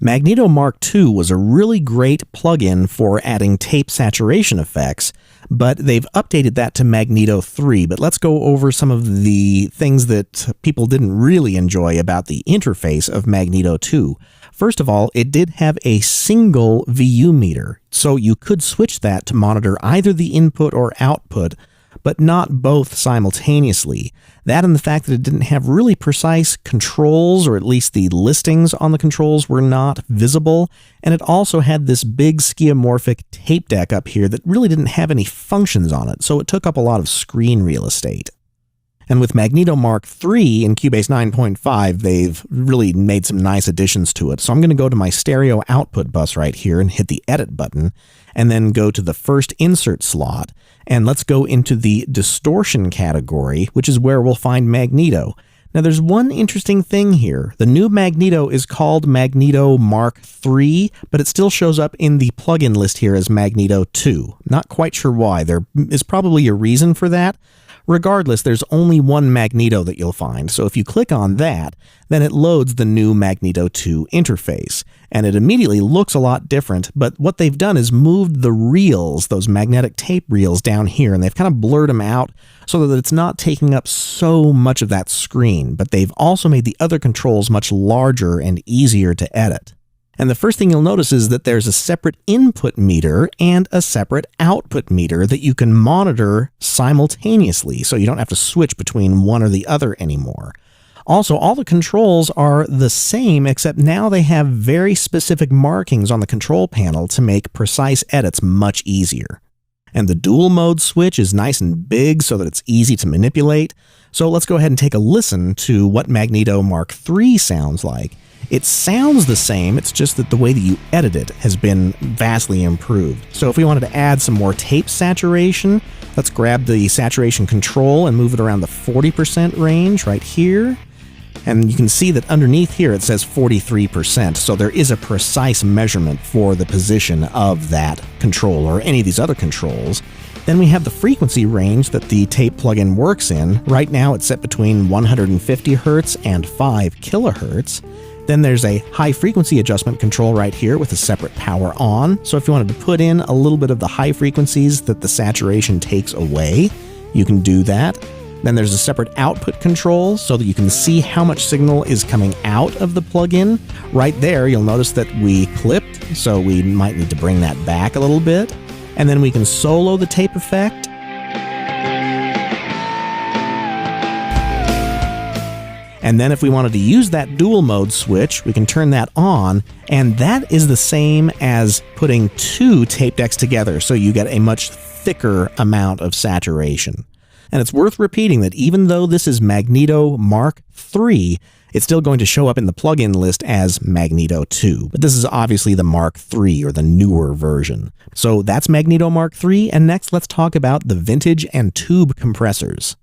Magneto Mark II was a really great plugin for adding tape saturation effects, but they've updated that to Magneto III. But let's go over some of the things that people didn't really enjoy about the interface of Magneto II. First of all, it did have a single VU meter, so you could switch that to monitor either the input or output, but not both simultaneously. That and the fact that it didn't have really precise controls, or at least the listings on the controls were not visible, and it also had this big skeuomorphic tape deck up here that really didn't have any functions on it, so it took up a lot of screen real estate. And with Magneto Mark III in Cubase 9.5, they've really made some nice additions to it. So I'm going to go to my stereo output bus right here and hit the Edit button, and then go to the first insert slot. And let's go into the distortion category, which is where we'll find Magneto. Now there's one interesting thing here. The new Magneto is called Magneto Mark III, but it still shows up in the plugin list here as Magneto II. Not quite sure why. There is probably a reason for that. Regardless, there's only one Magneto that you'll find, so if you click on that, then it loads the new Magneto 2 interface, and it immediately looks a lot different, but what they've done is moved the reels, those magnetic tape reels down here, and they've kind of blurred them out so that it's not taking up so much of that screen, but they've also made the other controls much larger and easier to edit. And the first thing you'll notice is that there's a separate input meter and a separate output meter that you can monitor simultaneously, so you don't have to switch between one or the other anymore. Also, all the controls are the same, except now they have very specific markings on the control panel to make precise edits much easier. And the dual mode switch is nice and big so that it's easy to manipulate. So let's go ahead and take a listen to what Magneto Mark III sounds like. It sounds the same, it's just that the way that you edit it has been vastly improved. So if we wanted to add some more tape saturation, let's grab the saturation control and move it around the 40% range right here. And you can see that underneath here it says 43%, so there is a precise measurement for the position of that control or any of these other controls. Then we have the frequency range that the tape plugin works in. Right now it's set between 150 Hz and 5 kHz. Then there's a high frequency adjustment control right here with a separate power on. So if you wanted to put in a little bit of the high frequencies that the saturation takes away, you can do that. Then there's a separate output control so that you can see how much signal is coming out of the plugin. Right there, you'll notice that we clipped, so we might need to bring that back a little bit. And then we can solo the tape effect. And then if we wanted to use that dual mode switch, we can turn that on, and that is the same as putting two tape decks together, so you get a much thicker amount of saturation. And it's worth repeating that even though this is Magneto Mark III, it's still going to show up in the plugin list as Magneto II. But this is obviously the Mark III, or the newer version. So that's Magneto Mark III, and next let's talk about the vintage and tube compressors.